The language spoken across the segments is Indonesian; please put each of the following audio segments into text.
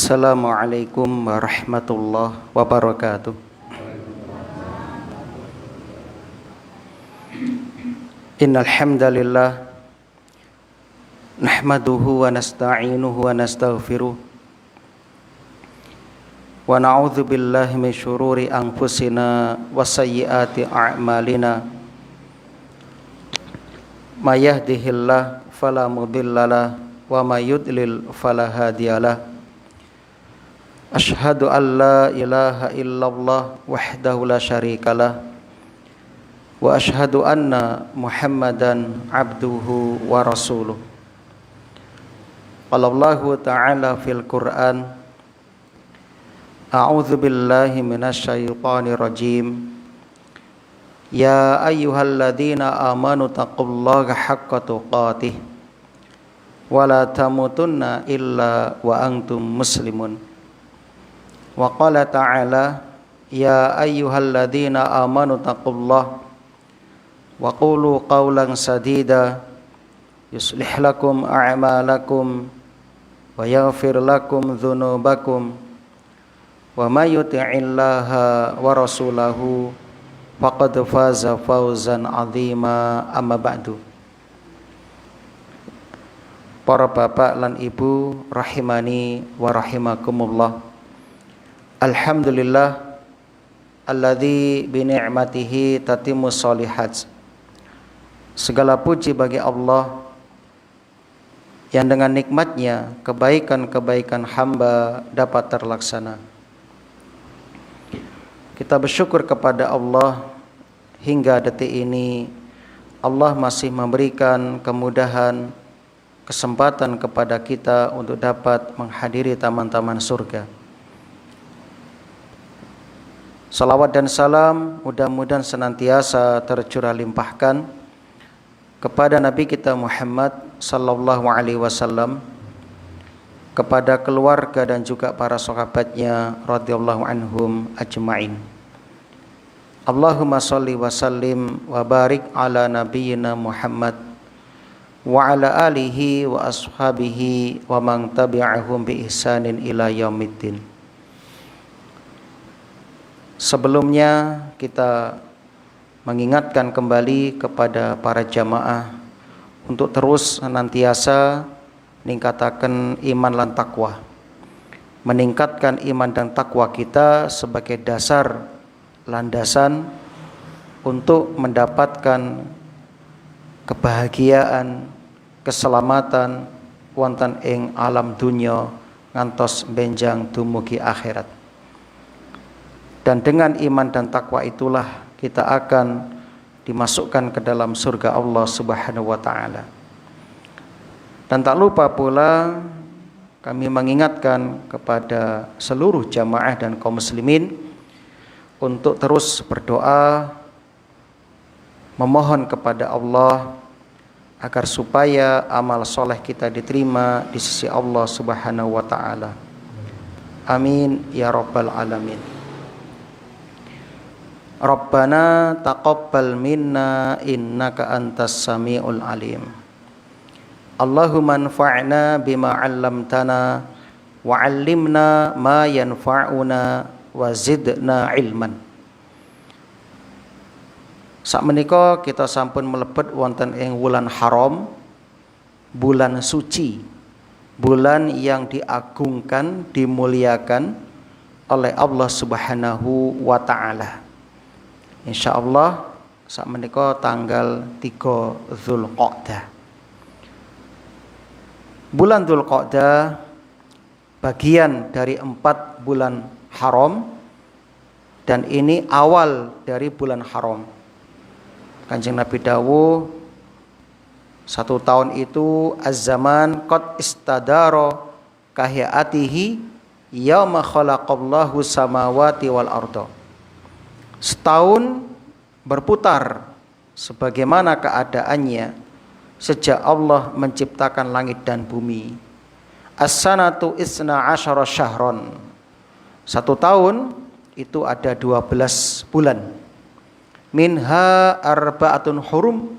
Assalamualaikum warahmatullahi wabarakatuh. Innal hamdalillah nahmaduhu wa nasta'inuhu wa nastaghfiruh wa na'udzu billahi min syururi anfusina wa sayyiati a'malina. May yahdihillahu fala mudhillalah wa may yudlil fala hadiyalah. Asyhadu an la ilaha illallah wahdahu la syarikalah wa asyhadu anna Muhammadan abduhu wa rasuluh. Qala Allahu ta'ala fil Qur'an, a'udzu billahi minasy syaithanir rajim. Ya ayyuhalladzina amanu taqullaha haqqa tuqatih wa la tamutunna illa wa antum muslimun. Wa qala ta'ala, ya ayyuhalladzina amanu taqullaha wa qulu qawlan sadida yuslih lakum a'malakum wa yaghfir lakum dhunubakum wa may yuti'illaha wa rasulahu faqad faza fawzan 'azima. Amma ba'du. Para bapak lan ibu rahimani wa rahimakumullah. Alhamdulillah alladzi bi ni'matihi tatimmus sholihat. Segala puji bagi Allah yang dengan nikmatnya kebaikan-kebaikan hamba dapat terlaksana. Kita bersyukur kepada Allah hingga detik ini Allah masih memberikan kemudahan, kesempatan kepada kita untuk dapat menghadiri taman-taman surga. Salawat dan salam mudah-mudahan senantiasa tercurah limpahkan kepada Nabi kita Muhammad sallallahu alaihi wasallam, kepada keluarga dan juga para sahabatnya radhiyallahu anhum ajma'in. Allahumma shalli wa sallim wa barik ala nabiyyina Muhammad wa ala alihi wa ashabihi wa man tabi'ahum bi ihsanin ila yaumiddin. Sebelumnya kita mengingatkan kembali kepada para jamaah untuk terus senantiasa meningkatkan iman dan takwa. Meningkatkan iman dan takwa kita sebagai dasar landasan untuk mendapatkan kebahagiaan, keselamatan wonten ing alam dunya ngantos benjang dumugi akhirat. Dan dengan iman dan takwa itulah kita akan dimasukkan ke dalam surga Allah Subhanahu wa taala. Dan tak lupa pula kami mengingatkan kepada seluruh jamaah dan kaum muslimin untuk terus berdoa, memohon kepada Allah agar supaya amal soleh kita diterima di sisi Allah Subhanahu wa taala. Amin ya rabbal alamin. Rabbana taqabbal minna innaka antas samiul alim. Allahumma anfa'na bima 'allamtana wa 'allimna ma yanfa'una wa zidna ilman. Sakmenika kita sampun mlebet wonten ing wulan haram, bulan suci, bulan yang diagungkan, dimuliakan oleh Allah Subhanahu wa taala. Insyaallah sakmenika tanggal 3 Dzulqa'dah. Bulan Dzulqa'dah bagian dari 4 bulan haram dan ini awal dari bulan haram. Kanjeng Nabi dawuh 1 tahun itu az-zaman qad istadara kahiyatihi yauma khalaqallahu samawati wal arda. Setahun berputar sebagaimana keadaannya sejak Allah menciptakan langit dan bumi. As-sanatu isna asyara syahron. 1 tahun itu ada 12 bulan. Minha arba'atun hurum.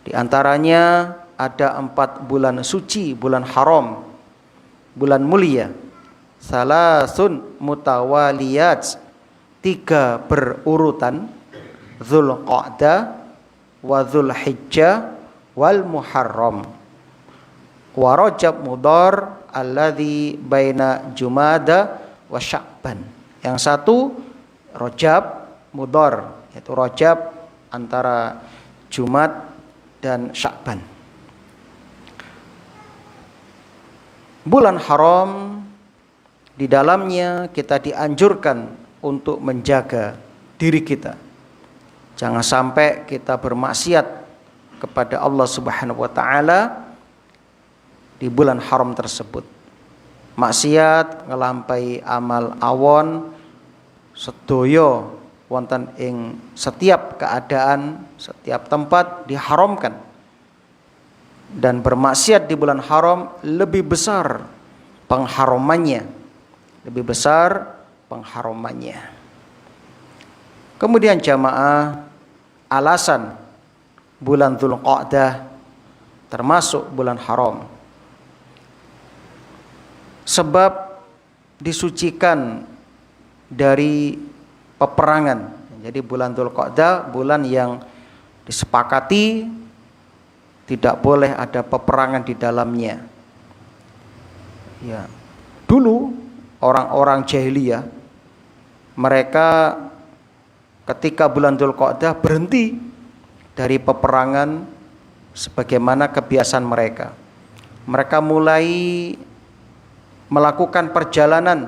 Di antaranya ada 4 bulan suci, bulan haram, bulan mulia. salasun mutawaliyat, 3 berurutan, Dzulqa'dah wa Dzulhijjah wal Muharram, wa Rajab Mudhar alladzi baina Jumada wa Sya'ban. Yang satu Rajab Mudhar, yaitu Rajab antara Jumad dan Sya'ban. Bulan haram, di dalamnya kita dianjurkan untuk menjaga diri kita. Jangan sampai kita bermaksiat kepada Allah Subhanahu wa taala di bulan haram tersebut. Maksiat ngelampahi amal awon sedaya wonten ing setiap keadaan, setiap tempat diharamkan. Dan bermaksiat di bulan haram lebih besar pengharamannya, lebih besar pengharamannya. Kemudian jamaah, alasan bulan Dzulqa'dah termasuk bulan haram, sebab disucikan dari peperangan. Jadi bulan Dzulqa'dah bulan yang disepakati tidak boleh ada peperangan di dalamnya. Ya. Dulu orang-orang jahiliyah, mereka ketika bulan Dzulqa'dah berhenti dari peperangan sebagaimana kebiasaan mereka. Mereka mulai melakukan perjalanan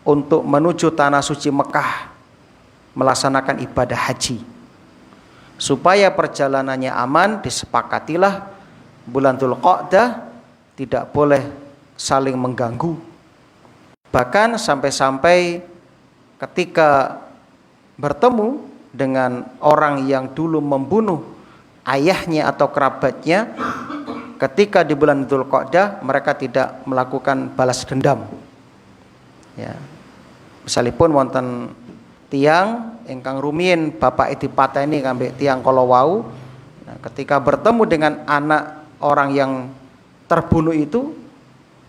untuk menuju tanah suci Mekah, melaksanakan ibadah haji. Supaya perjalanannya aman, disepakatilah bulan Dzulqa'dah tidak boleh saling mengganggu. Bahkan sampai-sampai ketika bertemu dengan orang yang dulu membunuh ayahnya atau kerabatnya, ketika di bulan Dzulqa'dah mereka tidak melakukan balas dendam. Ya. Misalipun wonten tiang ingkang rumiyin bapak dipateni kambek tiang kala wau. Nah, ketika bertemu dengan anak orang yang terbunuh itu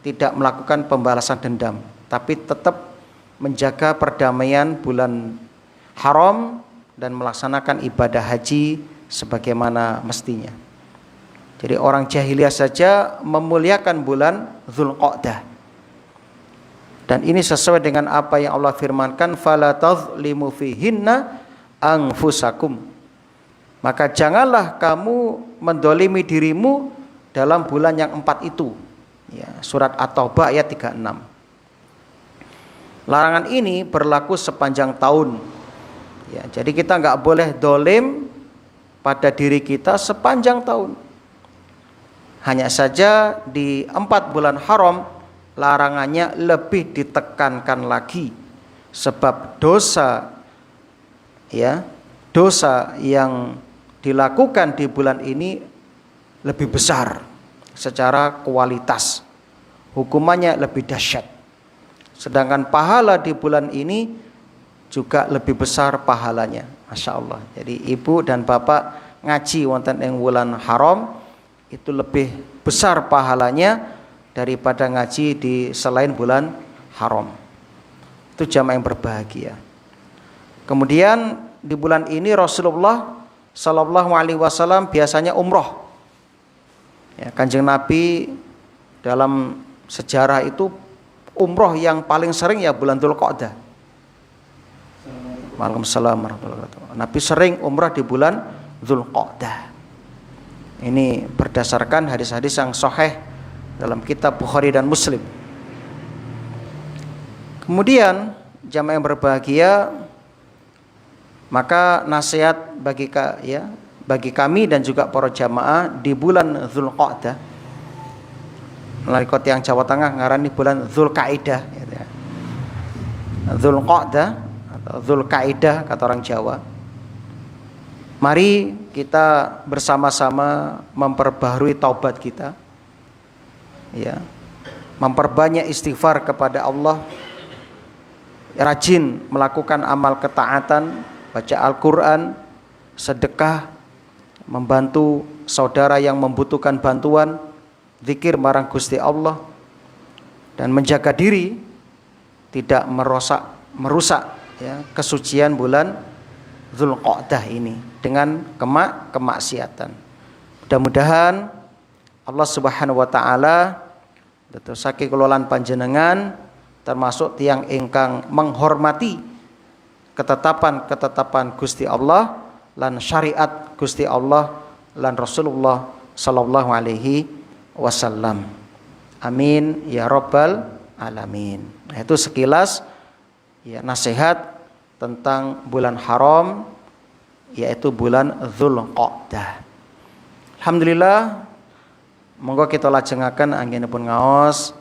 tidak melakukan pembalasan dendam, tapi tetap menjaga perdamaian bulan haram dan melaksanakan ibadah haji sebagaimana mestinya. Jadi orang jahiliyah saja memuliakan bulan Dzulqa'dah. Dan ini sesuai dengan apa yang Allah firmankan, fala tadzlimu fihinna anfusakum. Maka janganlah kamu mendolimi dirimu dalam bulan yang 4 itu. Ya, surat At-Taubah ayat 36. Larangan ini berlaku sepanjang tahun. Ya, jadi kita nggak boleh dolim pada diri kita sepanjang tahun. Hanya saja di 4 bulan haram larangannya lebih ditekankan lagi, sebab dosa yang dilakukan di bulan ini lebih besar secara kualitas, hukumannya lebih dahsyat. Sedangkan pahala di bulan ini juga lebih besar pahalanya, Masya Allah. Jadi ibu dan bapak ngaji wonten ing bulan haram itu lebih besar pahalanya daripada ngaji di selain bulan haram. Itu jamaah yang berbahagia. Kemudian di bulan ini Rasulullah Sallallahu Alaihi Wasallam biasanya umroh. Ya, Kanjeng Nabi dalam sejarah itu umroh yang paling sering ya bulan Dzulqa'dah. Waalaikumsalam warahmatullahi wabarakatuh. Nabi sering umrah di bulan Dzulqa'dah. Ini berdasarkan hadis-hadis yang sahih dalam kitab Bukhari dan Muslim. Kemudian jamaah yang berbahagia, maka nasihat bagi kami dan juga para jamaah di bulan Dzulqa'dah, melalui yang Jawa Tengah ngarani bulan Dzulqaidah, Dzulqa'dah atau Dzulqaidah kata orang Jawa. Mari kita bersama-sama memperbaharui taubat kita, ya, memperbanyak istighfar kepada Allah, rajin melakukan amal ketaatan, baca Al-Quran, sedekah, membantu saudara yang membutuhkan bantuan, zikir marang Gusti Allah. dan menjaga diri tidak merusak ya, kesucian bulan Dzulqa'dah ini dengan kemaksiatan. Mudah-mudahan Allah Subhanahu wa taala saking kelolaan panjenengan termasuk tiang ingkang menghormati ketetapan Gusti Allah lan syariat Gusti Allah lan Rasulullah sallallahu alaihi wasallam. Amin ya rabbal alamin. Nah, itu sekilas ya nasihat tentang bulan haram, yaitu bulan Dzulqa'dah. Alhamdulillah, monggo kita lajengaken anggenipun ngaos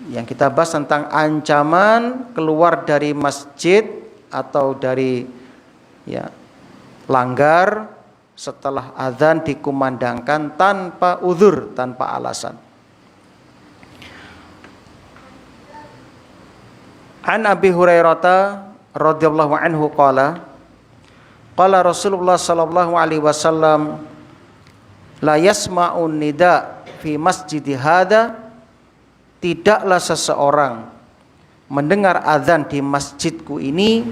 yang kita bahas tentang ancaman keluar dari masjid atau dari ya langgar setelah azan dikumandangkan tanpa uzur, tanpa alasan. An Abi Hurairah radhiyallahu anhu qala Rasulullah sallallahu alaihi wasallam la yasma'un nida fi masjidi hadza, tidaklah seseorang mendengar azan di masjidku ini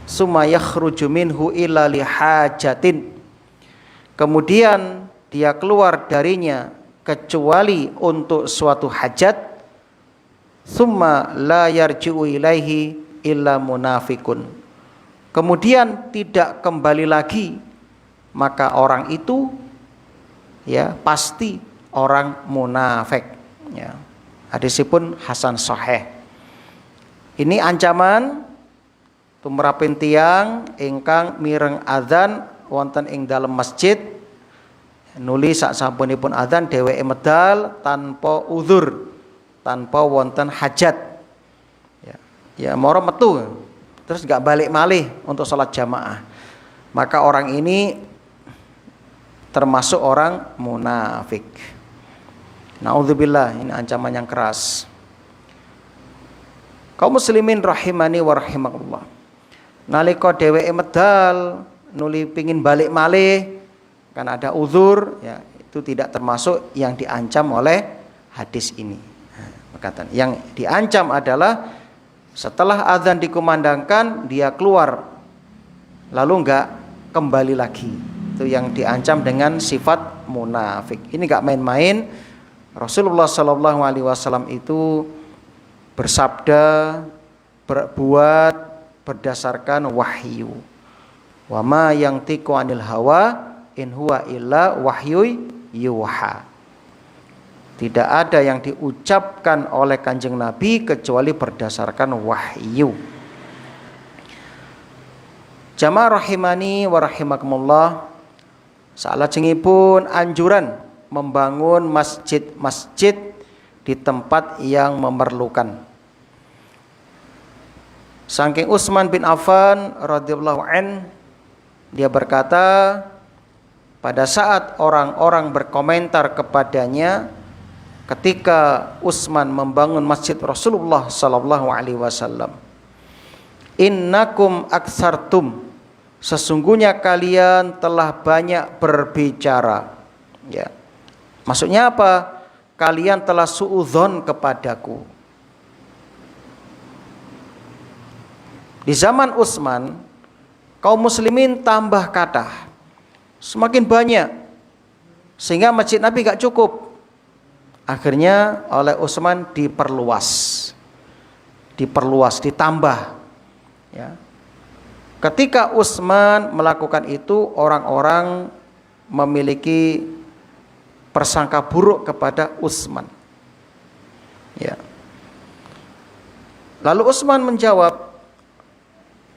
summa yakhruju minhu illa li hajatin, kemudian dia keluar darinya kecuali untuk suatu hajat, summa la yarji'u ilaihi illa munafikun, kemudian tidak kembali lagi, maka orang itu ya pasti orang munafik ya. Hadisipun hasan sahih. Ini ancaman tumrapin tiang ingkang mireng azan wonten ing dalam masjid, nuli sak sampunipun azan dheweke medal tanpa uzur, tanpa wonten hajat ya moro metu terus gak balik malih untuk sholat jamaah, maka orang ini termasuk orang munafik. Na'udzubillah, ini ancaman yang keras. Kaum muslimin rahimani wa rahimakumullah, nalika dheweke medal nuli pingin balik malih kan ada uzur ya, itu tidak termasuk yang diancam oleh hadis ini. Perkataan yang diancam adalah setelah azan dikumandangkan dia keluar lalu enggak kembali lagi, itu yang diancam dengan sifat munafik. Ini enggak main-main. Rasulullah sallallahu alaihi wasallam itu bersabda, berbuat berdasarkan wahyu. Wa ma yantiqu 'anil hawa in huwa illa wahyu yuha. Tidak ada yang diucapkan oleh Kanjeng Nabi kecuali berdasarkan wahyu. Jamaah rahimani wa rahimakumullah, salajengipun anjuran membangun masjid-masjid di tempat yang memerlukan. Saking Utsman bin Affan radhiyallahu an, dia berkata, pada saat orang-orang berkomentar kepadanya ketika Utsman membangun masjid Rasulullah sallallahu alaihi wasallam, innakum aktsartum, sesungguhnya kalian telah banyak berbicara. Ya. Maksudnya apa? Kalian telah suudzon kepadaku. Di zaman Utsman, kaum muslimin tambah kathah, semakin banyak, sehingga masjid Nabi gak cukup. Akhirnya oleh Utsman diperluas, ditambah. Ya. Ketika Utsman melakukan itu, orang-orang memiliki persangka buruk kepada Utsman. Ya. Lalu Utsman menjawab,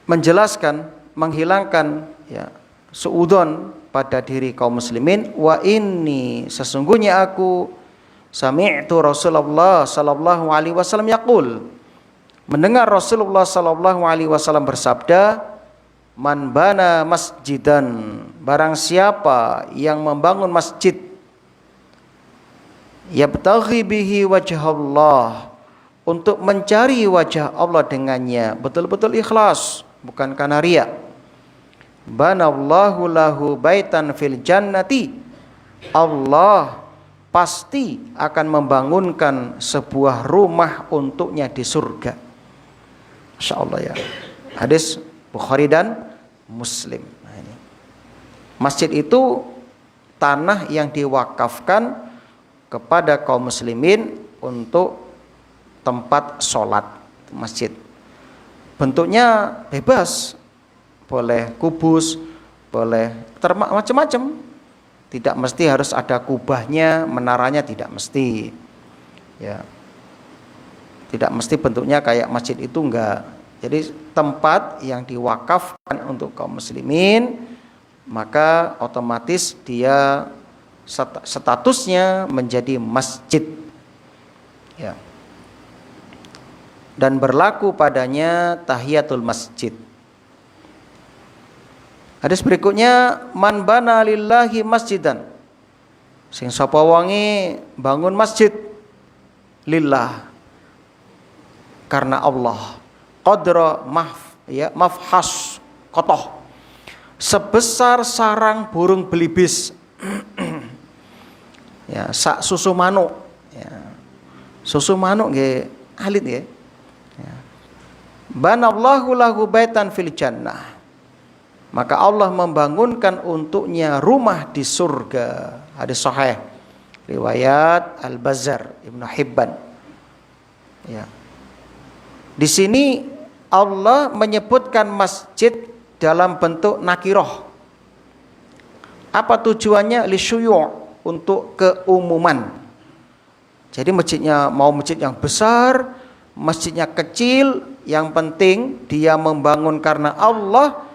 menjelaskan, menghilangkan ya suudzon pada diri kaum muslimin. Wa inni, sesungguhnya aku sami'tu Rasulullah sallallahu alaihi wasallam yaqul, mendengar Rasulullah sallallahu alaihi wasallam bersabda, man bana masjidan, barang siapa yang membangun masjid, yabtaghi bihi wajhallah, untuk mencari wajah Allah dengannya, betul-betul ikhlas, bukan karena riya. Banallahu lahu baitan fil jannati, Allah pasti akan membangunkan sebuah rumah untuknya di surga. Masya Allah ya. Hadis Bukhari dan Muslim. Nah, ini. Masjid itu tanah yang diwakafkan kepada kaum muslimin untuk tempat sholat, masjid. Bentuknya bebas, boleh kubus, boleh macam-macam. Tidak mesti harus ada kubahnya, menaranya tidak mesti. Ya. Tidak mesti bentuknya kayak masjid itu, enggak. Jadi tempat yang diwakafkan untuk kaum muslimin, maka otomatis dia statusnya menjadi masjid. Ya. Dan berlaku padanya tahiyatul masjid. Hadis berikutnya, man bana lillahi masjidan. Sing sapa wonge bangun masjid lillah karena Allah. Qadra mafhas kotoh. Sebesar sarang burung belibis. Ya, sak susu manuk. Ya. Susu manuk nggih alit nggih. Ya. Banallahu lahu baitan fil jannah. Maka Allah membangunkan untuknya rumah di surga. Hadis sahih riwayat Al-Bazzar Ibnu Hibban. Ya. Di sini Allah menyebutkan masjid dalam bentuk nakiroh. Apa tujuannya? Lisyuyu', untuk keumuman. Jadi masjidnya mau masjid yang besar, masjidnya kecil, yang penting dia membangun karena Allah,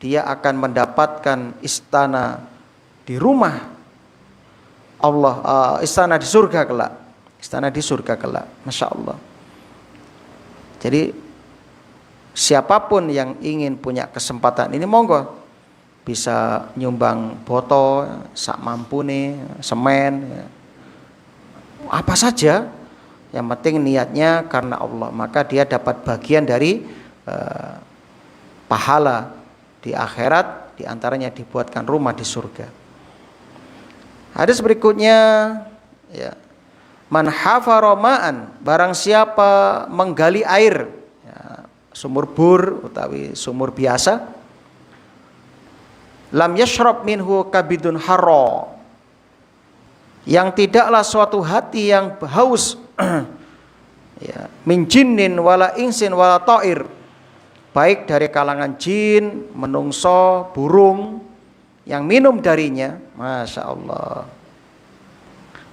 dia akan mendapatkan istana di rumah Allah, istana di surga kelak. Istana di surga kelak. Masya Allah. Jadi siapapun yang ingin punya kesempatan ini, monggo bisa nyumbang boto sak mampune, semen, ya. Apa saja, yang penting niatnya karena Allah, maka dia dapat bagian dari pahala di akhirat, diantaranya dibuatkan rumah di surga. Hadis berikutnya, ya, man hafara ma'an, barang siapa menggali air, ya, sumur bor utawi sumur biasa, lam yashrab minhu kabidun harra, yang tidaklah suatu hati yang haus, ya, min jinnin wala insin wala ta'ir, baik dari kalangan jin, menungso, burung, yang minum darinya. Masya Allah.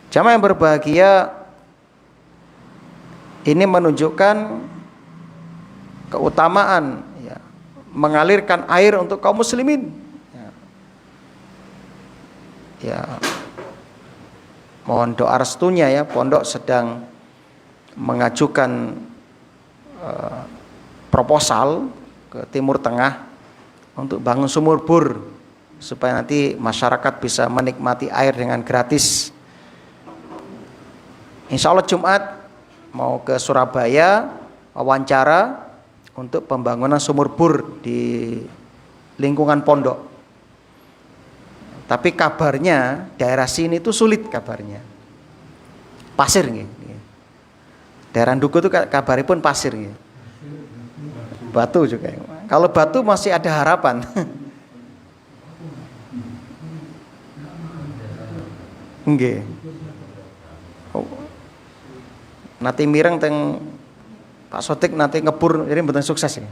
Jamaah yang berbahagia, ini menunjukkan keutamaan, ya, mengalirkan air untuk kaum muslimin. Ya, mohon doa restunya ya, pondok sedang mengajukan proposal ke Timur Tengah untuk bangun sumur bor supaya nanti masyarakat bisa menikmati air dengan gratis. Insya Allah Jumat mau ke Surabaya wawancara untuk pembangunan sumur bor di lingkungan pondok. Tapi kabarnya daerah sini itu sulit kabarnya. Pasir nggih. Daerah Nduku itu kabarnya pun pasir nggih. Batu juga. Kalau batu masih ada harapan. Nggih. Oh. Nanti mireng teng Pak Sotik nanti ngebur jadi mboten sukses ya.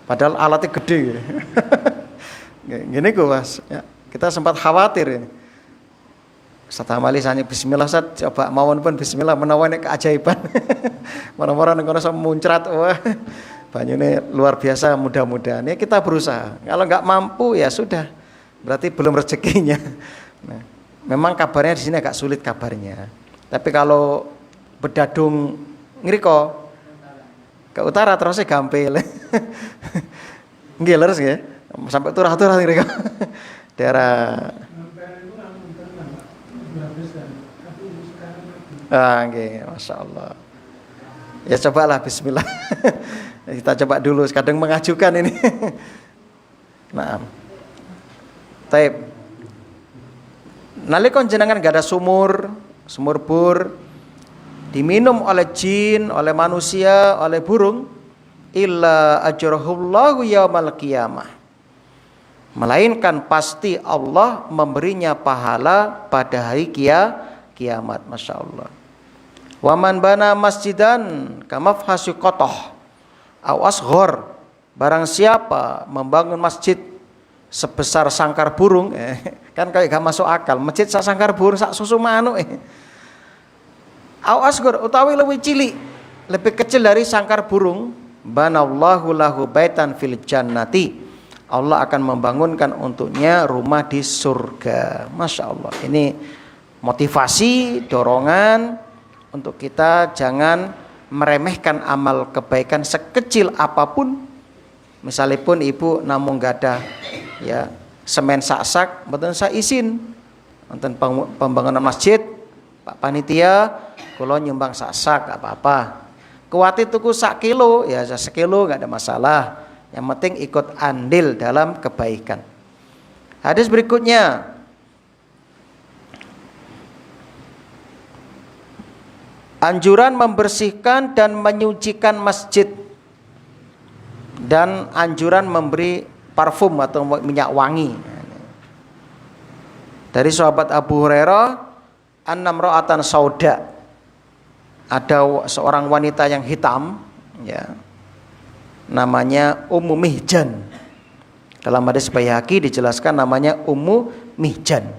Padahal alatnya gede ya. Gini kok Mas, ya, kita sempat khawatir ya. Ustaz Hamali sanya bismillah Ustaz, coba mawon pun bismillah menawa nek keajaiban. Mana-mana nek kono muncrat wah. Banyune luar biasa, mudah-mudahan ya kita berusaha. Kalau enggak mampu ya sudah. Berarti belum rezekinya. Nah, memang kabarnya di sini agak sulit kabarnya. Tapi kalau bedadung ngriko ke utara terusnya gampil. Nggih leres nggih. Sampai turah-turah ngriko. Daerah nggih, Masya Allah. Ya cobalah bismillah. Kita coba dulu, kadang mengajukan ini. Nah. Taib. Nalika jenengan gak ada sumur bur diminum oleh jin, oleh manusia, oleh burung, illa ajrahullahu yaumal qiyamah, melainkan pasti Allah memberinya pahala pada hari kiamat. Masya Allah. Waman bana masjidan kamafhasi qatoh aw asghor, barang siapa membangun masjid sebesar sangkar burung, kan kayak gak masuk akal, masjid sak sangkar burung sak susu manuk, aw asghor utawi lebih cilik, lebih kecil dari sangkar burung, banallahu lahu baitan fil jannati, Allah akan membangunkan untuknya rumah di surga. Masya Allah. Ini motivasi, dorongan untuk kita jangan meremehkan amal kebaikan sekecil apapun. Misalipun ibu namung gada ya semen sak-sak, mboten saya izin wonten pembangunan masjid, Pak Panitia kula nyumbang sak-sak gak apa-apa. Kuwati tuku sak kilo ya sekilo gak ada masalah. Yang penting ikut andil dalam kebaikan. Hadis berikutnya, anjuran membersihkan dan menyucikan masjid, dan anjuran memberi parfum atau minyak wangi. Dari sahabat Abu Hurairah, annamra'atan sauda, ada seorang wanita yang hitam ya, namanya Ummu Mihjan. Dalam hadis Baihaqi dijelaskan namanya Ummu Mihjan.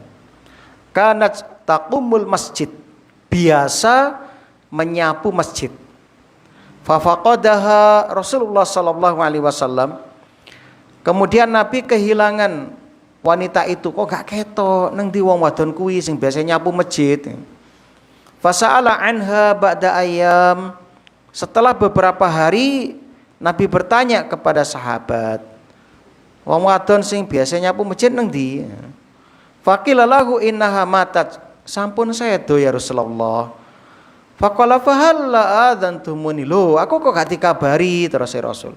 Kanat taqumul masjid, biasa menyapu masjid. Fafaqadaha Rasulullah sallallahu alaihi wasallam. Kemudian Nabi kehilangan wanita itu, kok gak ketok nang ndi wong wadon kuwi sing biasa nyapu masjid. Fasa'ala anha ba'da ayyam. Setelah beberapa hari Nabi bertanya kepada sahabat, wong wadon sing biasa nyapu masjid nang ndi? Faqila lahu innaha matat. Sampun sedo ya Rasulullah. Faqala fahalla adzantumuni, lo aku kok gak dikabari, terus Rasul.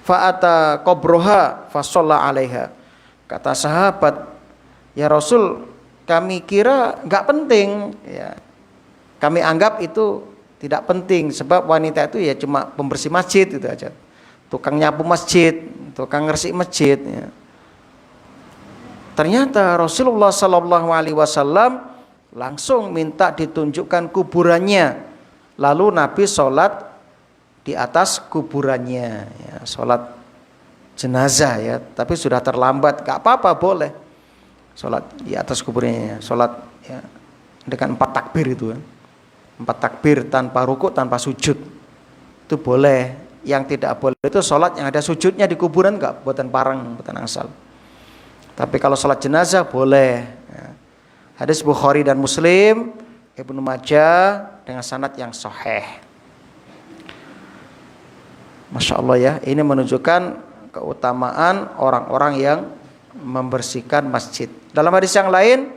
Fa'ata qabroha fa shalla 'alaiha. Kata sahabat, ya Rasul, kami kira gak penting ya. Kami anggap itu tidak penting sebab wanita itu ya cuma pembersih masjid itu aja. Tukang nyapu masjid, tukang ngersih masjid ya. Ternyata Rasulullah sallallahu alaihi wasallam langsung minta ditunjukkan kuburannya. Lalu Nabi sholat di atas kuburannya ya, sholat jenazah ya, tapi sudah terlambat, gak apa-apa, boleh sholat di atas kuburannya, sholat ya, dengan 4 takbir itu kan. 4 takbir tanpa rukuk, tanpa sujud, itu boleh. Yang tidak boleh itu sholat yang ada sujudnya di kuburan, gak buatan parang, buatan angsal. Tapi kalau sholat jenazah boleh ya. Hadis Bukhari dan Muslim, Ibnu Majah dengan sanad yang sahih. Masya Allah ya, ini menunjukkan keutamaan orang-orang yang membersihkan masjid. Dalam hadis yang lain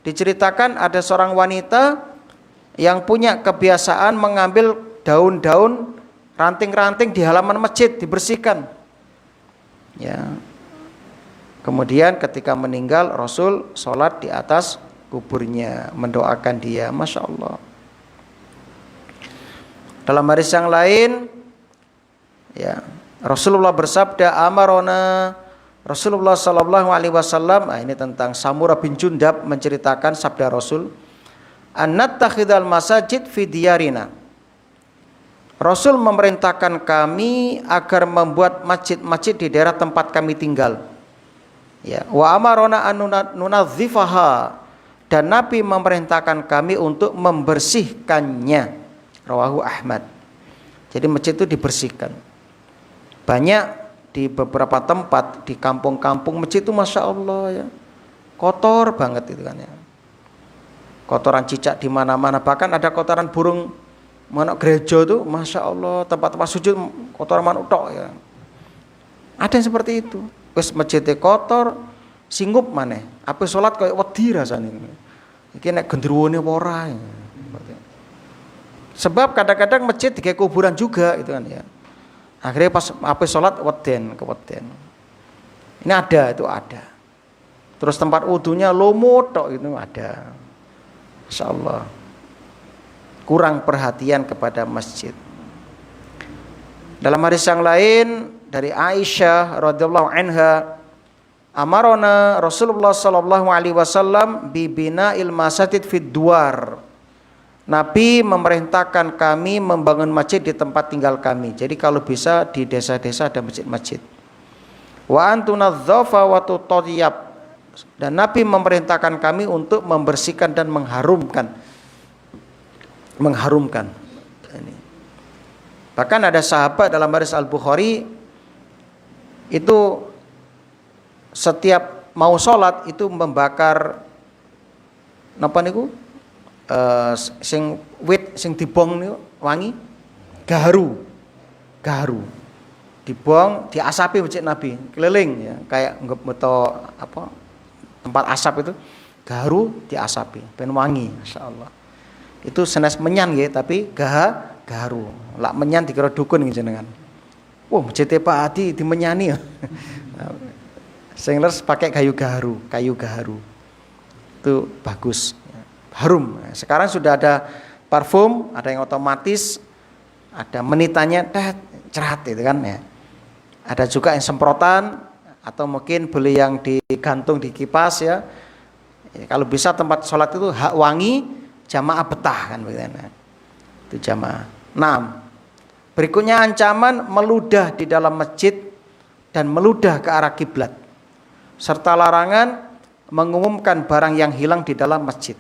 diceritakan ada seorang wanita yang punya kebiasaan mengambil daun-daun, ranting-ranting di halaman masjid dibersihkan. Ya. Kemudian ketika meninggal Rasul sholat di atas kuburnya, mendoakan dia. Masya Allah. Dalam hadis yang lain ya, Rasulullah bersabda, amarona Rasulullah sallallahu alaihi wasallam, ini tentang Samurah bin Jundab menceritakan sabda Rasul, annattakhidal masajid fi diyarina. Rasul memerintahkan kami agar membuat masjid-masjid di daerah tempat kami tinggal. Ya, wa amarona an nunadzifaha, dan Nabi memerintahkan kami untuk membersihkannya. Rawahu Ahmad. Jadi masjid itu dibersihkan. Banyak di beberapa tempat di kampung-kampung masjid itu masya Allah ya, kotor banget itu kan ya. Kotoran cicak di mana-mana, bahkan ada kotoran burung manuk gereja tuh, masya Allah, tempat-tempat sujud kotoran manuk tok ya. Ada yang seperti itu. Wis masjidnya kotor, singgup maneh. Apa sholat kayak wedi rasane. Iki nek gendruwone apa ora. Sebab kadang-kadang masjid digawe kuburan juga itu kan ya. Akhirnya pas apa sholat weden keweden. Ini ada, itu ada. Itu Terus tempat wudunya lumut tok itu ada. Insyaallah. Kurang perhatian kepada masjid. Dalam hadis yang lain dari Aisyah radhiyallahu anha, amarona Rasulullah sallallahu alaihi wasallam bi bina'il masajid fid duar. Nabi memerintahkan kami membangun masjid di tempat tinggal kami. Jadi kalau bisa di desa-desa ada masjid-masjid. Wa antunadzafa wa tutayyab. Dan Nabi memerintahkan kami untuk membersihkan dan mengharumkan. Ini. Bahkan ada sahabat dalam hadis Al-Bukhari itu setiap mau sholat itu membakar napa niku? Sing wit sing dibong niku wangi gaharu dibong diasapi masjid Nabi keliling ya kayak meto apa tempat asap itu gaharu diasapi ben wangi masyaallah itu senes menyan nggih tapi gaharu lak menyan dikira dukun nggih jenengan wah masjid Pak Adi dimenyani sing les pakai kayu gaharu itu bagus harum. Sekarang sudah ada parfum, ada yang otomatis, ada menitannya, cerat itu kan ya. Ada juga yang semprotan atau mungkin beli yang digantung di kipas ya. Kalau bisa tempat sholat itu wangi, jamaah betah kan begitu. Itu jamaah. 6. Berikutnya ancaman meludah di dalam masjid dan meludah ke arah kiblat. Serta larangan mengumumkan barang yang hilang di dalam masjid.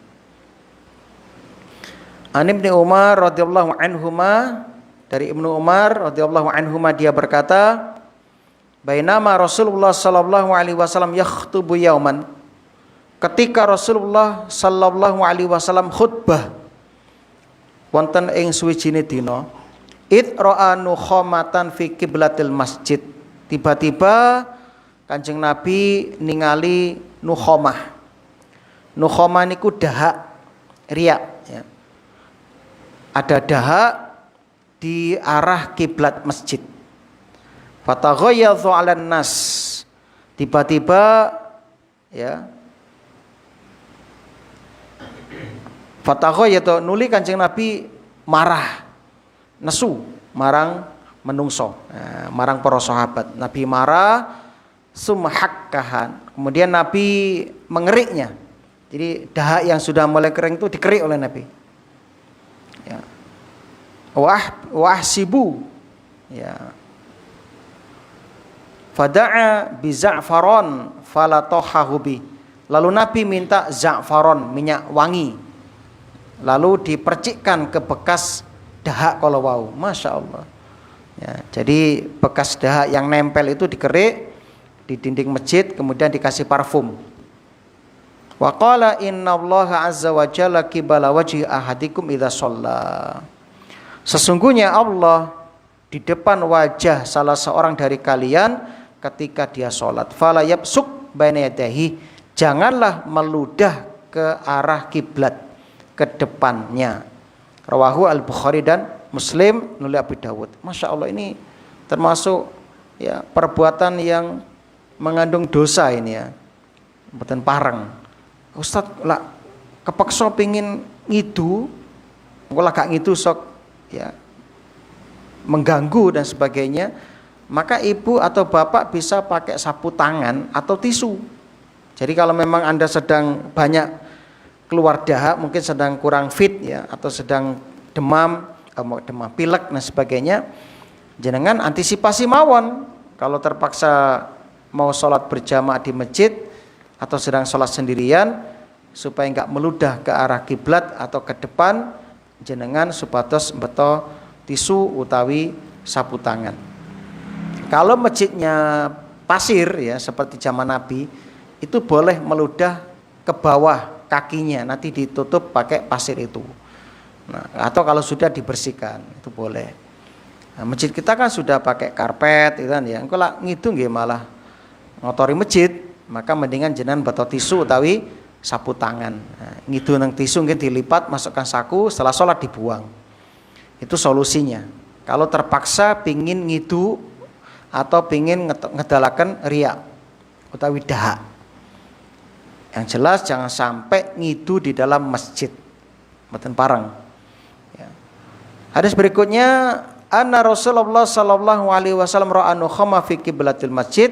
An Ibnu Umar radhiyallahu anhuma, dari Ibnu Umar radhiyallahu anhuma dia berkata, bainama Rasulullah sallallahu alaihi wasallam yakhutubu yauman, ketika Rasulullah sallallahu alaihi wasallam khutbah wonten ing suwijine dina, id ra'a nukhamatan fi qiblatil masjid, tiba-tiba Kanjeng Nabi ningali nukhamah. Nukhamah niku dahak riak ya. Ada dahak di arah kiblat masjid. Fataghayadhu 'alan nas. Tiba-tiba ya. Fataghayadhu nuli Kanjeng Nabi marah. Nesu marang menungso, marang para sahabat. Nabi marah sumhakkahan. Kemudian Nabi mengeriknya. Jadi dahak yang sudah mulai kering itu dikerik oleh Nabi. Ya. Wahsibu ya. Fada'a bi za'faron falatohahu bi. Lalu Nabi minta za'faron, minyak wangi. Lalu dipercikkan ke bekas dahak kalau wau. Masya Allah ya, jadi bekas dahak yang nempel itu dikerik di dinding masjid, kemudian dikasih parfum. Wa qala innallaha azza wa jalla qibala wajhi ahadikum idza shalla. Sesungguhnya Allah di depan wajah salah seorang dari kalian ketika dia sholat. Fala yabsuk baina yadayhi, janganlah meludah ke arah kiblat, ke depannya. Rawahu Al-Bukhari dan Muslim nuli Abu Dawud. Masya Allah, ini termasuk ya perbuatan yang mengandung dosa ini ya. Mboten pareng. Ustaz lah kepeksa pengin ngidu, engko lah gak ngidu sok ya mengganggu dan sebagainya, maka ibu atau bapak bisa pakai sapu tangan atau tisu. Jadi kalau memang Anda sedang banyak keluar dahak, mungkin sedang kurang fit ya, atau sedang demam pilek dan sebagainya, jenengan antisipasi mawon. Kalau terpaksa mau sholat berjamaah di masjid atau sedang sholat sendirian, supaya enggak meludah ke arah kiblat atau ke depan, jenengan supados beto tisu utawi sapu tangan. Kalau masjidnya pasir ya seperti zaman Nabi, itu boleh meludah ke bawah kakinya, nanti ditutup pakai pasir itu. Nah, atau kalau sudah dibersihkan itu boleh. Nah, masjid kita kan sudah pakai karpet itu kan ya. Engko lak ngidung nggih malah ngotori masjid, maka mendingan jenengan beto tisu utawi sapu tangan. Nah, ngidung nang tisu nggih dilipat, masukkan saku, setelah sholat dibuang. Itu solusinya. Kalau terpaksa pingin ngidu atau pingin ngedalaken riya utawi dahak. Yang jelas jangan sampai ngidu di dalam masjid. Mboten pareng. Ya. Hadis berikutnya, anna Rasulullah sallallahu alaihi wasallam ra'a nukhama fi qiblatil masjid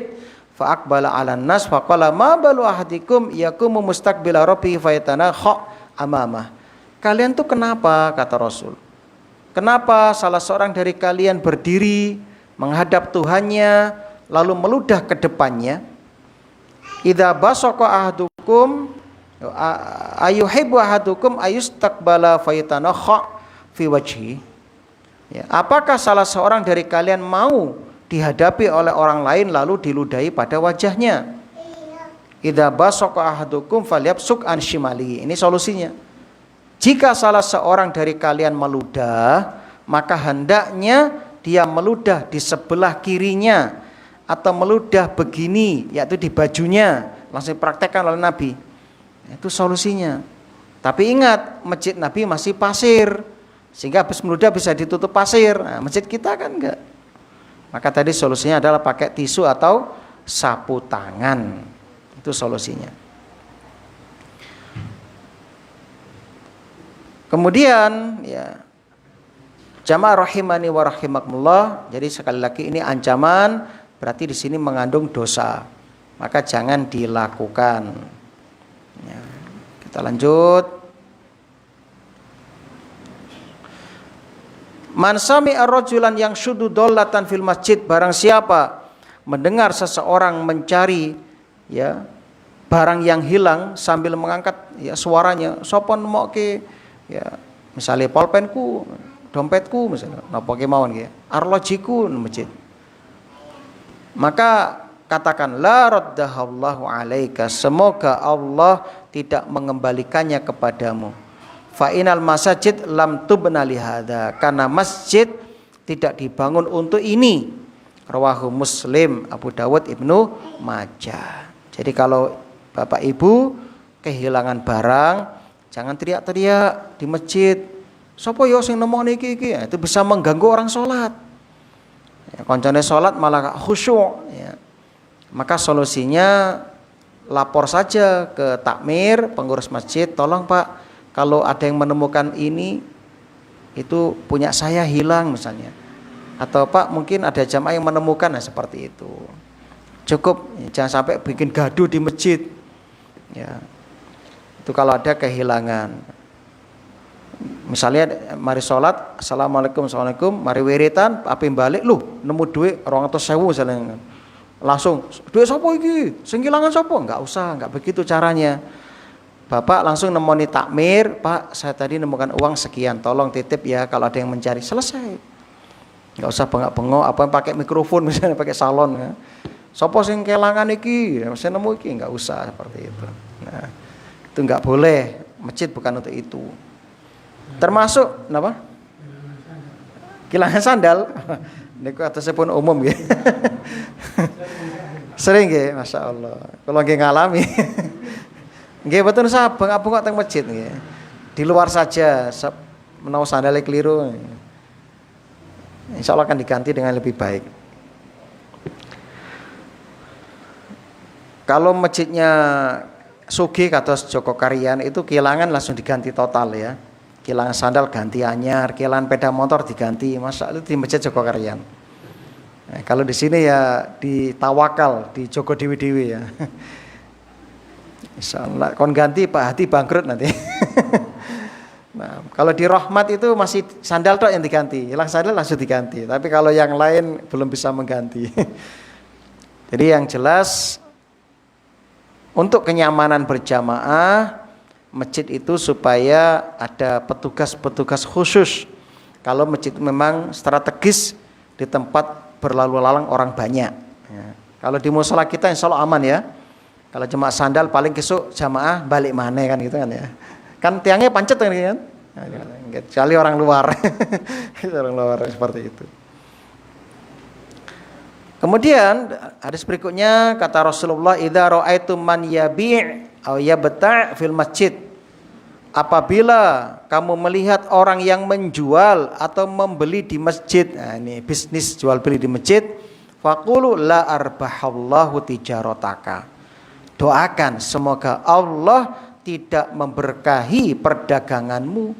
fa aqbala 'alan nas fa qala ma balu ahadikum yaqumu mustaqbila rabbihi fayatanakha amamah. Kalian tuh kenapa, kata Rasul? Kenapa salah seorang dari kalian berdiri menghadap Tuhannya lalu meludah ke depannya? Idza basaqa ahadukum ayuhibbu ahadukum ayustaqbala fayatanakha fi wajhi. Ya, apakah salah seorang dari kalian mau dihadapi oleh orang lain lalu diludahi pada wajahnya? Idza basaqa ahadukum falyabsuk an shimali. Ini solusinya. Jika salah seorang dari kalian meludah, maka hendaknya dia meludah di sebelah kirinya atau meludah begini, yaitu di bajunya. Langsung praktekkan oleh Nabi. Itu solusinya. Tapi ingat, masjid Nabi masih pasir, sehingga habis meludah bisa ditutup pasir. Nah, masjid kita kan enggak. Maka tadi solusinya adalah pakai tisu atau sapu tangan. Itu solusinya. Kemudian ya, jamaah rahimani wa rahimakumullah. Jadi sekali lagi ini ancaman, berarti di sini mengandung dosa. Maka jangan dilakukan. Ya, kita lanjut. Man sami'a rajulan yang syudu dollatan fil masjid, barang siapa mendengar seseorang mencari ya barang yang hilang sambil mengangkat ya suaranya, sopon moke ya, misalnya pulpenku, dompetku misalnya, napa kemawon nggih, arlojiku masjid. Maka katakan la raddahallahu alaika, semoga Allah tidak mengembalikannya kepadamu. Fa inal masajid lam tubna li hadza, karena masjid tidak dibangun untuk ini. Rawahu Muslim, Abu Dawud, Ibnu Majah. Jadi kalau Bapak Ibu kehilangan barang, jangan teriak-teriak di masjid. Sopo yo sing nemoni iki? Itu bisa mengganggu orang sholat. Ya, koncone sholat malah khusyuk. Ya. Maka solusinya lapor saja ke takmir, pengurus masjid, tolong Pak, kalau ada yang menemukan ini, itu punya saya hilang misalnya. Atau Pak, mungkin ada jamaah yang menemukan, nah seperti itu. Cukup, jangan sampai bikin gaduh di masjid. Ya. Itu kalau ada kehilangan. Misalnya mari sholat, assalamualaikum, assalamualaikum, mari wiritan, api balik, nemu duit 200.000 misalnya. Langsung, duit sopo iki? Sing kehilangan sopo? Enggak usah, enggak begitu caranya. Bapak langsung nemoni takmir, Pak, saya tadi nemukan uang sekian, tolong titip ya kalau ada yang mencari. Selesai. Enggak usah bengak-bengok, apa pakai mikrofon misalnya, pakai salon ya. Sopo sing kehilangan iki? Saya nemu iki, enggak usah seperti itu. Nah, itu enggak boleh. Masjid bukan untuk itu. Termasuk apa? Kehilangan sandal. Niku atasipun umum ya. Sering nggih, Masya Allah. Kalau nggih ngalami. Nggih betul sah bengak-bengok teng masjid nggih. Di luar saja, menawa sandalnya keliru. Insya Allah akan diganti dengan lebih baik. Kalau masjidnya sugih kados Joko Karyan itu kehilangan langsung diganti total ya. Kehilangan sandal ganti anyar, kehilangan sepeda motor diganti. Masa itu di masjid Joko Karyan. Nah, kalau di sini ya di Tawakal, di Joko Dewi-Dewi ya. Insyaallah kon ganti Pak Hati bangkrut nanti. Nah, kalau di Rahmat itu masih sandal tok yang diganti, hilang sandal langsung diganti. Tapi kalau yang lain belum bisa mengganti. Jadi yang jelas untuk kenyamanan berjamaah masjid itu supaya ada petugas-petugas khusus. Kalau masjid memang strategis di tempat berlalu lalang orang banyak. Ya. Kalau di musola kita insya Allah aman ya. Kalau jemaah sandal paling besok jamaah balik mana kan gitu kan ya. Kan tiangnya pancet kan. Kecuali orang luar. Orang luar seperti itu. Kemudian hadis berikutnya kata Rasulullah, idza ra'aitum man yabi' aw yabta' fil masjid. Apabila kamu melihat orang yang menjual atau membeli di masjid, nah ini bisnis jual beli di masjid, faqulu la arbahallahu tijarataka. Doakan semoga Allah tidak memberkahi perdaganganmu,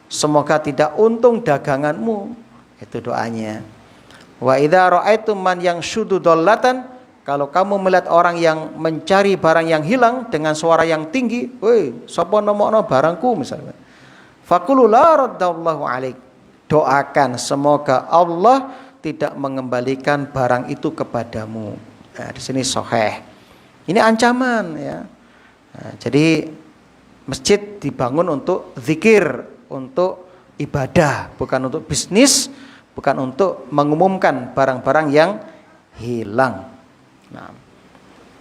semoga tidak untung daganganmu. Itu doanya. Wa idza ra'aitum man yangshudu dallatan, kalau kamu melihat orang yang mencari barang yang hilang dengan suara yang tinggi, "Woi, sapa nemokno barangku?" misalnya. Faqulu la raddallahu alaik. Doakan semoga Allah tidak mengembalikan barang itu kepadamu. Nah, di sini sahih. Ini ancaman ya. Nah, jadi masjid dibangun untuk zikir, untuk ibadah, bukan untuk bisnis, bukan untuk mengumumkan barang-barang yang hilang. Nah,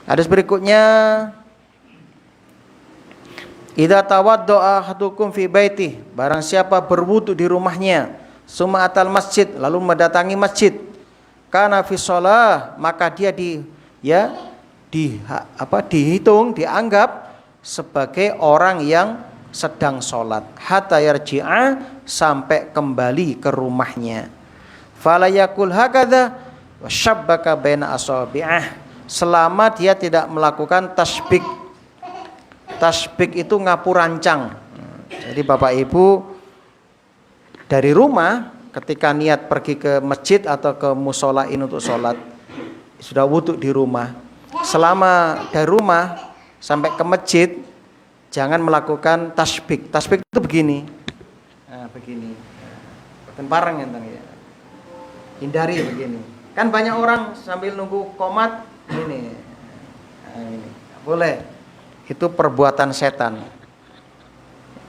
hadis berikutnya, idza tawaddaa ahadukum fi baiti, barang siapa berwudu di rumahnya, summa atal masjid, lalu mendatangi masjid, kana fi shalah, maka dia dihitung, dianggap sebagai orang yang sedang sholat, hatta yarji'a, sampai kembali ke rumahnya. Fala yakul hakadha wa syabbaka baina asabi'ah, selama dia tidak melakukan tasbik. Tasbik itu ngapurancang. Jadi Bapak Ibu dari rumah ketika niat pergi ke masjid atau ke musholain untuk sholat, sudah wudu di rumah, selama dari rumah sampai ke masjid jangan melakukan tasbik. Tasbik itu begini. Nah, begini. Boten pareng enten ya. Hindari begini. Kan banyak orang sambil nunggu qomat ini. Nah, ini. Boleh. Itu perbuatan setan.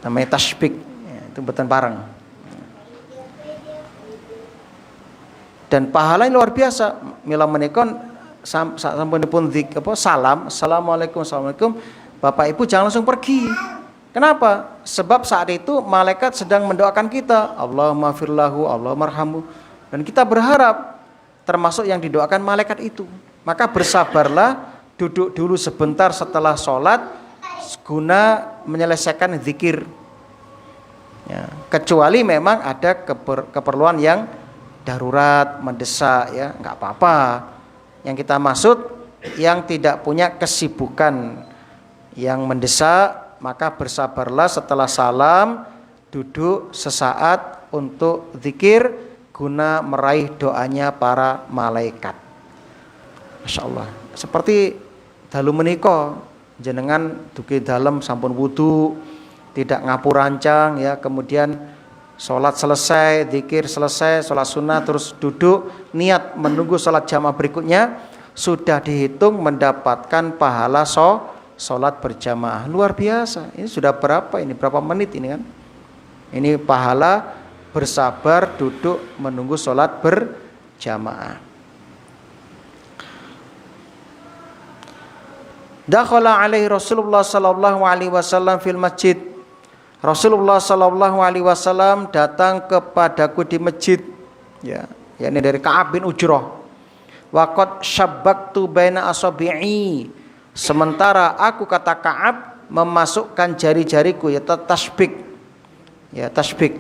Namanya tasbik. Ya, itu boten pareng. Dan pahalanya luar biasa. Mila menikon sampunipun salam, assalamualaikum, assalamualaikum. Bapak Ibu jangan langsung pergi. Kenapa? Sebab saat itu malaikat sedang mendoakan kita, Allahumma firlahu, Allahumma arhamhu. Dan kita berharap termasuk yang didoakan malaikat itu. Maka bersabarlah, duduk dulu sebentar setelah sholat guna menyelesaikan zikir. Ya, kecuali memang ada keperluan yang darurat, mendesak, ya nggak apa-apa. Yang kita maksud yang tidak punya kesibukan yang mendesak, maka bersabarlah setelah salam, duduk sesaat untuk zikir guna meraih doanya para malaikat. Masya Allah. Seperti dalu menika jenengan dugi dalem sampun wudu, tidak ngapurancang ya, kemudian sholat selesai, zikir selesai, sholat sunnah, terus duduk niat menunggu sholat jamaah berikutnya, sudah dihitung mendapatkan pahala sholat berjamaah. Luar biasa. Ini sudah berapa ini? Berapa menit ini kan? Ini pahala bersabar duduk menunggu sholat berjamaah. Dakhala alaihi Rasulullah sallallahu alaihi wasallam fil masjid. Rasulullah sallallahu alaihi wasallam datang kepadaku di masjid. Ya, yakni dari Ka'ab bin Ujrah. Wa qad syabbaktu baina asabi'i. Sementara aku, kata Ka'ab, memasukkan jari-jariku, ya tasbik. Ya tasbik.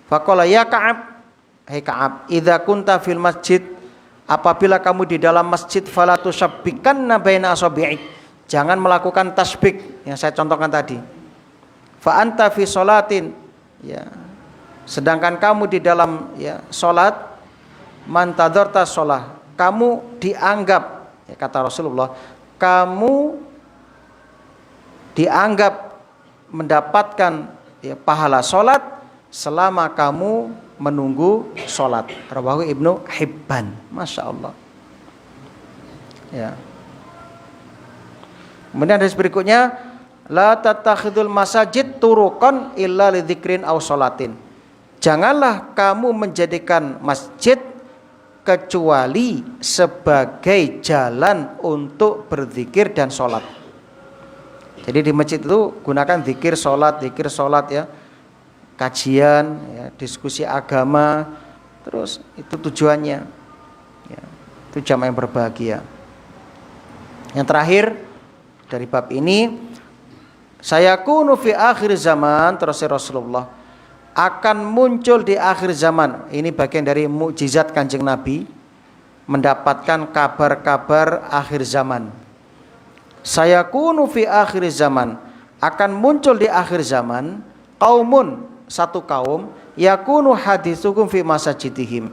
Faqala ya Ka'ab, hai Ka'ab, idza kunta fil masjid, apabila kamu di dalam masjid, fala tusabbikanna baina asabi'i. Jangan melakukan tasbik yang saya contohkan tadi. Fa anta fi sholatin, ya. Sedangkan kamu di dalam ya salat, man tadarta shalah, kamu dianggap, ya, kata Rasulullah, kamu dianggap mendapatkan ya, pahala salat selama kamu menunggu salat. Rawahu Ibnu Hibban. Masya Allah. Ya. Kemudian hadis berikutnya, la tattakhidul masajid turuqan illa lidzikrin aw sholatin. Janganlah kamu menjadikan masjid kecuali sebagai jalan untuk berzikir dan sholat. Jadi di masjid itu gunakan zikir sholat ya, kajian, ya, diskusi agama, terus itu tujuannya. Ya, itu jamaah yang berbahagia. Yang terakhir dari bab ini, sayakunu fi akhir zaman, terus Rasulullah, akan muncul di akhir zaman. Ini bagian dari mukjizat Kanjeng Nabi, mendapatkan kabar-kabar akhir zaman. sayakunu fi akhir zaman, akan muncul di akhir zaman qaumun, satu kaum, yakunu haditsukum fi masajidihim,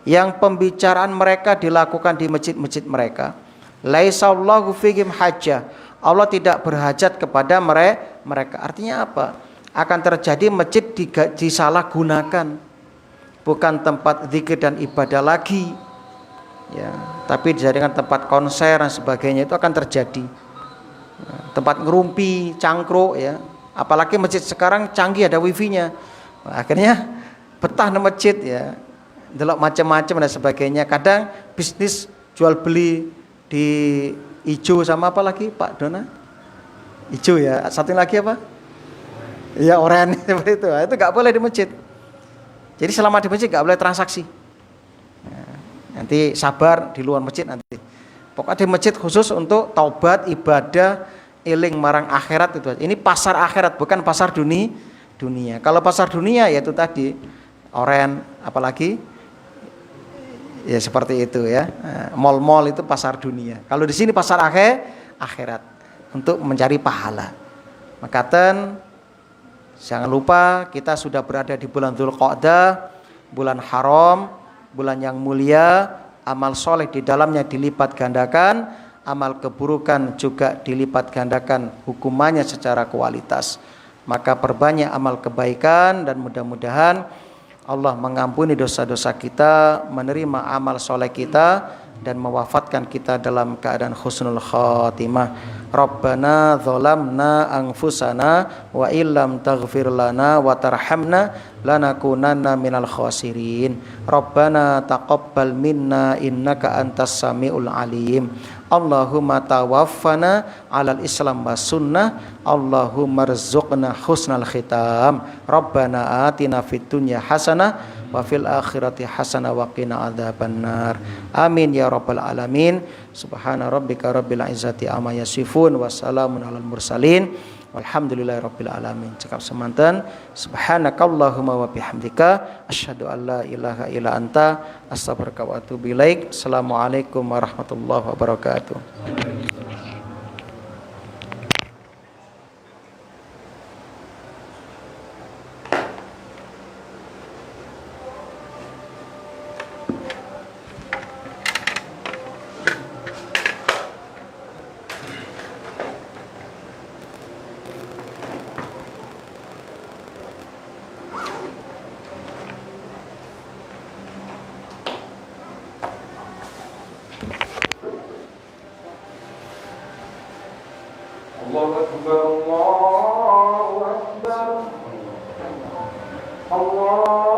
yang pembicaraan mereka dilakukan di masjid-masjid mereka. Laisallahu fihim hajjah, Allah tidak berhajat kepada mereka. Artinya apa? Akan terjadi masjid disalahgunakan, bukan tempat zikir dan ibadah lagi, ya, tapi dijadikan tempat konser dan sebagainya. Itu akan terjadi. Tempat ngerumpi, cangkruk, ya. Apalagi masjid sekarang canggih, ada wifi-nya. Akhirnya betah di masjid, ya. Delok macam-macam dan sebagainya. Kadang bisnis jual beli di hijau sama apa lagi Pak Dona? Hijau, ya. Satu lagi apa? Ya, oranye seperti itu. Itu nggak boleh di masjid. Jadi selama di masjid nggak boleh transaksi. Nanti sabar di luar masjid nanti. Pokoknya di masjid khusus untuk taubat, ibadah, eling marang akhirat itu. Ini pasar akhirat, bukan pasar dunia. Kalau pasar dunia ya itu tadi oren, apalagi ya seperti itu, ya. Mall-mall itu pasar dunia. Kalau di sini pasar akhirat untuk mencari pahala. Maka jangan lupa kita sudah berada di bulan Dzulqa'dah, bulan haram, bulan yang mulia. Amal soleh di dalamnya dilipat gandakan, amal keburukan juga dilipat gandakan hukumannya secara kualitas. Maka perbanyak amal kebaikan dan mudah-mudahan Allah mengampuni dosa-dosa kita, menerima amal soleh kita, dan mewafatkan kita dalam keadaan husnul khatimah. Rabbana dzalamna anfusana wa illam taghfir lana wa tarhamna lanakunanna minal khasirin. Rabbana taqabbal minna innaka antas samiul alim. Allahumma tawaffana alal islam was sunnah. Allahumma rzuqna husnal khitam. Rabbana atina fid dunya hasanah wa fil akhirati hasanah wa qina adzabannar. Amin ya rabbal alamin. Subhana rabbika rabbil izzati amma yasifun wa salamun alal mursalin walhamdulillahi rabbil alamin. Cekap semanten. Subhanakallahumma wa bihamdika asyhadu an la ilaha illa anta astaghfiruka wa atubu ilaik. Assalamualaikum warahmatullahi wabarakatuh. الله أكبر الله أكبر الله